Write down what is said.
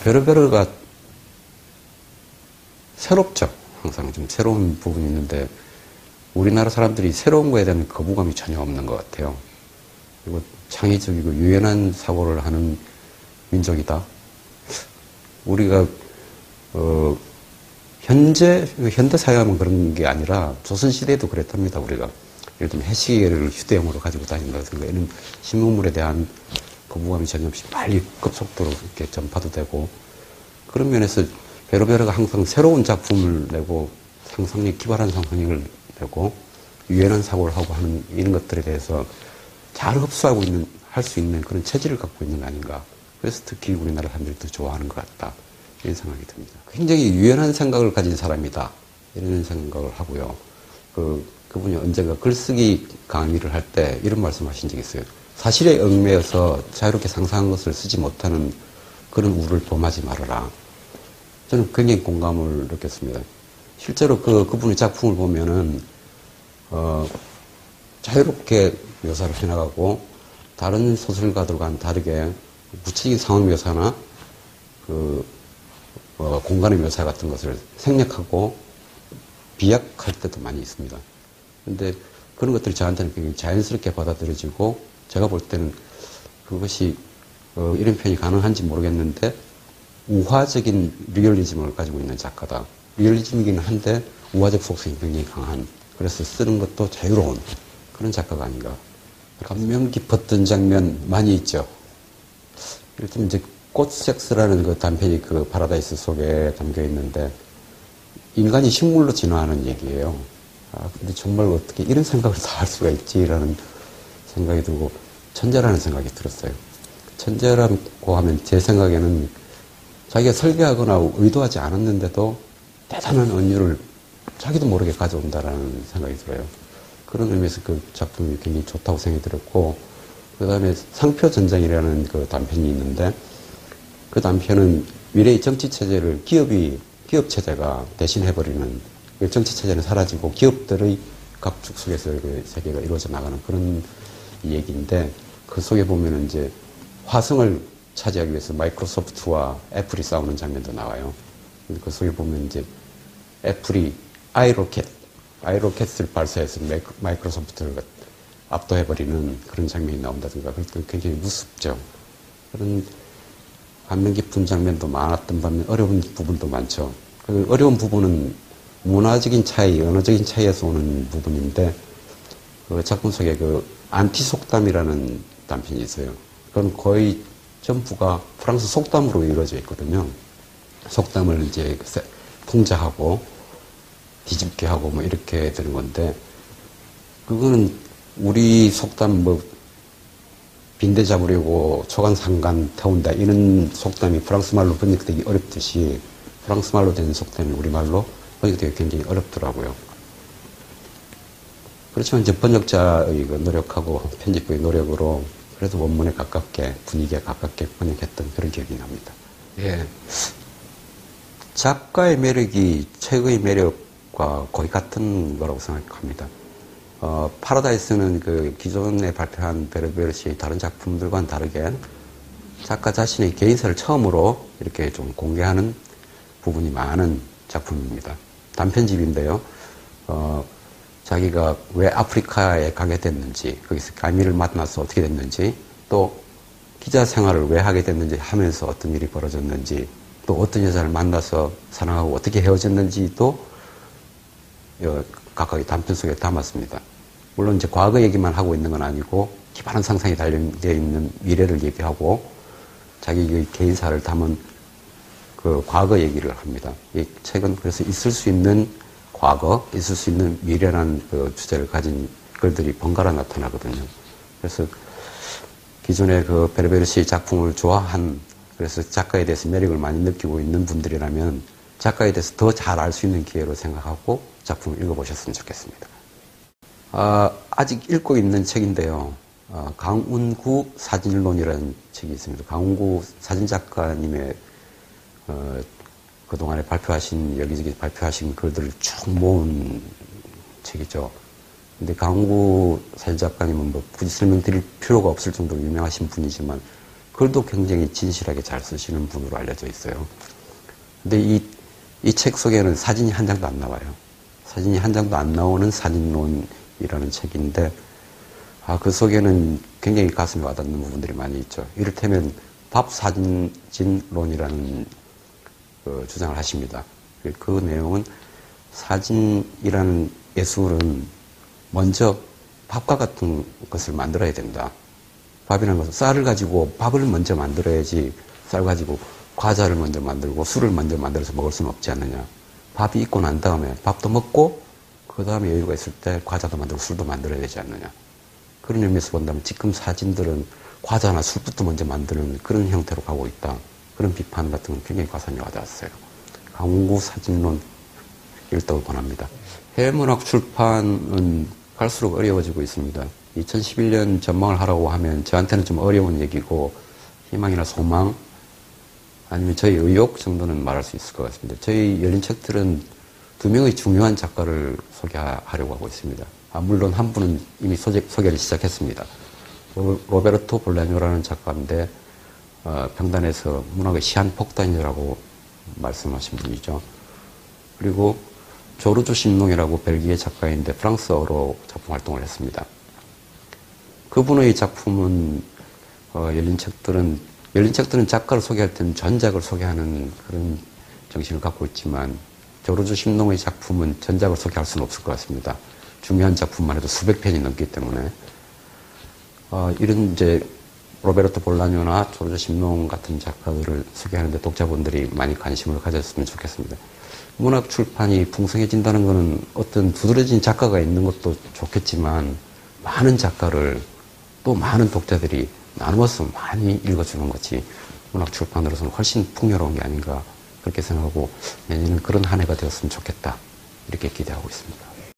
베르베르가 새롭죠. 항상 좀 새로운 부분이 있는데 우리나라 사람들이 새로운 거에 대한 거부감이 전혀 없는 것 같아요. 그리고 창의적이고 유연한 사고를 하는 민족이다. 우리가 현대 사회하면 그런 게 아니라 조선시대에도 그랬답니다. 우리가 예를 들면 해시계를 휴대용으로 가지고 다닌다든가 이런 신문물에 대한 거부감이 전혀 없이 빨리 급속도로 이렇게 전파도 되고, 그런 면에서 베르베르가 항상 새로운 작품을 내고 상상력, 기발한 상상력을 내고 유연한 사고를 하고 하는 이런 것들에 대해서 잘 흡수하고 할 수 있는 그런 체질을 갖고 있는 거 아닌가. 그래서 특히 우리나라 사람들이 더 좋아하는 것 같다. 이런 생각이 듭니다. 굉장히 유연한 생각을 가진 사람이다. 이런 생각을 하고요. 그분이 언젠가 글쓰기 강의를 할 때 이런 말씀 하신 적이 있어요. 사실에 얽매여서 자유롭게 상상한 것을 쓰지 못하는 그런 우를 범하지 말아라. 저는 굉장히 공감을 느꼈습니다. 실제로 그분의 작품을 보면은, 자유롭게 묘사를 해나가고, 다른 소설가들과는 다르게 구체적인 상황 묘사나, 공간의 묘사 같은 것을 생략하고 비약할 때도 많이 있습니다. 근데 그런 것들이 저한테는 굉장히 자연스럽게 받아들여지고, 제가 볼 때는 그것이, 이런 표현이 가능한지 모르겠는데, 우화적인 리얼리즘을 가지고 있는 작가다. 리얼리즘이긴 한데 우화적 속성이 굉장히 강한, 그래서 쓰는 것도 자유로운 그런 작가가 아닌가. 감명 깊었던 장면 많이 있죠. 예를 들면 이제 꽃섹스라는 그 단편이 그 파라다이스 속에 담겨 있는데, 인간이 식물로 진화하는 얘기예요. 근데 정말 어떻게 이런 생각을 다 할 수가 있지라는 생각이 들고, 천재라는 생각이 들었어요. 천재라고 하면 제 생각에는 자기가 설계하거나 의도하지 않았는데도 대단한 은유를 자기도 모르게 가져온다라는 생각이 들어요. 그런 의미에서 그 작품이 굉장히 좋다고 생각이 들었고, 그 다음에 상표전쟁이라는 그 단편이 있는데, 그 단편은 미래의 정치체제를 기업체제가 대신해버리는, 정치체제는 사라지고 기업들의 각축 속에서 그 세계가 이루어져 나가는 그런 얘기인데, 그 속에 보면은 이제 화성을 차지하기 위해서 마이크로소프트와 애플이 싸우는 장면도 나와요. 그 속에 보면 이제 애플이 아이로켓을 발사해서 마이크로소프트를 압도해버리는 그런 장면이 나온다든가, 그럴 때 굉장히 무섭죠. 그런 감명 깊은 장면도 많았던 반면 어려운 부분도 많죠. 그 어려운 부분은 문화적인 차이, 언어적인 차이에서 오는 부분인데, 그 작품 속에 그 안티속담이라는 단편이 있어요. 그건 거의 전부가 프랑스 속담으로 이루어져 있거든요. 속담을 이제 풍자하고 뒤집게 하고 뭐 이렇게 되는 건데, 그거는 우리 속담 뭐 빈대 잡으려고 초간상간 태운다 이런 속담이 프랑스 말로 번역되기 어렵듯이, 프랑스 말로 된 속담이 우리말로 번역되기 굉장히 어렵더라고요. 그렇지만 이제 번역자의 노력하고 편집부의 노력으로 그래도 원문에 가깝게, 분위기에 가깝게 번역했던 그런 기억이 납니다. 예. 작가의 매력이 책의 매력과 거의 같은 거라고 생각합니다. 파라다이스는 그 기존에 발표한 베르베르 씨의 다른 작품들과는 다르게 작가 자신의 개인사를 처음으로 이렇게 좀 공개하는 부분이 많은 작품입니다. 단편집인데요. 자기가 왜 아프리카에 가게 됐는지, 거기서 가미를 만나서 어떻게 됐는지, 또 기자 생활을 왜 하게 됐는지 하면서 어떤 일이 벌어졌는지, 또 어떤 여자를 만나서 사랑하고 어떻게 헤어졌는지도 각각의 단편 속에 담았습니다. 물론 이제 과거 얘기만 하고 있는 건 아니고 기발한 상상이 달려되어 있는 미래를 얘기하고 자기의 개인사를 담은 그 과거 얘기를 합니다. 이 책은 그래서 있을 수 있는 과거, 있을 수 있는 미래라는 그 주제를 가진 글들이 번갈아 나타나거든요. 그래서 기존의 그 베르베르 씨 작품을 좋아한, 그래서 작가에 대해서 매력을 많이 느끼고 있는 분들이라면 작가에 대해서 더 잘 알 수 있는 기회로 생각하고 작품을 읽어보셨으면 좋겠습니다. 아직 읽고 있는 책인데요. 강운구 사진론이라는 책이 있습니다. 강운구 사진작가님의 그동안에 여기저기 발표하신 글들을 쭉 모은 책이죠. 근데 강운구 사진작가님은 뭐 굳이 설명드릴 필요가 없을 정도로 유명하신 분이지만 글도 굉장히 진실하게 잘 쓰시는 분으로 알려져 있어요. 근데 이 책 속에는 사진이 한 장도 안 나와요. 사진이 한 장도 안 나오는 사진론이라는 책인데, 그 속에는 굉장히 가슴에 와닿는 부분들이 많이 있죠. 이를테면 밥사진론이라는 주장을 하십니다. 그 내용은 사진이라는 예술은 먼저 밥과 같은 것을 만들어야 된다. 밥이라는 것은 쌀을 가지고 밥을 먼저 만들어야지 쌀 가지고 과자를 먼저 만들고 술을 먼저 만들어서 먹을 수는 없지 않느냐. 밥이 있고 난 다음에 밥도 먹고 그 다음에 여유가 있을 때 과자도 만들고 술도 만들어야 되지 않느냐. 그런 의미에서 본다면 지금 사진들은 과자나 술부터 먼저 만드는 그런 형태로 가고 있다. 그런 비판 같은 건 굉장히 가슴에 와닿았어요. 강원구 사진론 일독을 권합니다. 해외문학 출판은 갈수록 어려워지고 있습니다. 2011년 전망을 하라고 하면 저한테는 좀 어려운 얘기고 희망이나 소망 아니면 저희 의욕 정도는 말할 수 있을 것 같습니다. 저희 열린 책들은 2명의 중요한 작가를 소개하려고 하고 있습니다. 물론 한 분은 이미 소개를 시작했습니다. 로베르토 볼라뇨라는 작가인데 평단에서 문학의 시한폭탄이라고 말씀하신 분이죠. 그리고 조르주 심농이라고 벨기에 작가인데 프랑스어로 작품 활동을 했습니다. 그분의 작품은 열린 책들은 작가를 소개할 때는 전작을 소개하는 그런 정신을 갖고 있지만 조르주 심농의 작품은 전작을 소개할 수는 없을 것 같습니다. 중요한 작품만 해도 수백 편이 넘기 때문에 이런 이제 로베르토 볼라뇨나 조르주 심농 같은 작가들을 소개하는데 독자분들이 많이 관심을 가졌으면 좋겠습니다. 문학 출판이 풍성해진다는 것은 어떤 두드러진 작가가 있는 것도 좋겠지만 많은 작가를 또 많은 독자들이 나누어서 많이 읽어주는 것이 문학 출판으로서는 훨씬 풍요로운 게 아닌가 그렇게 생각하고 내년은 그런 한 해가 되었으면 좋겠다 이렇게 기대하고 있습니다.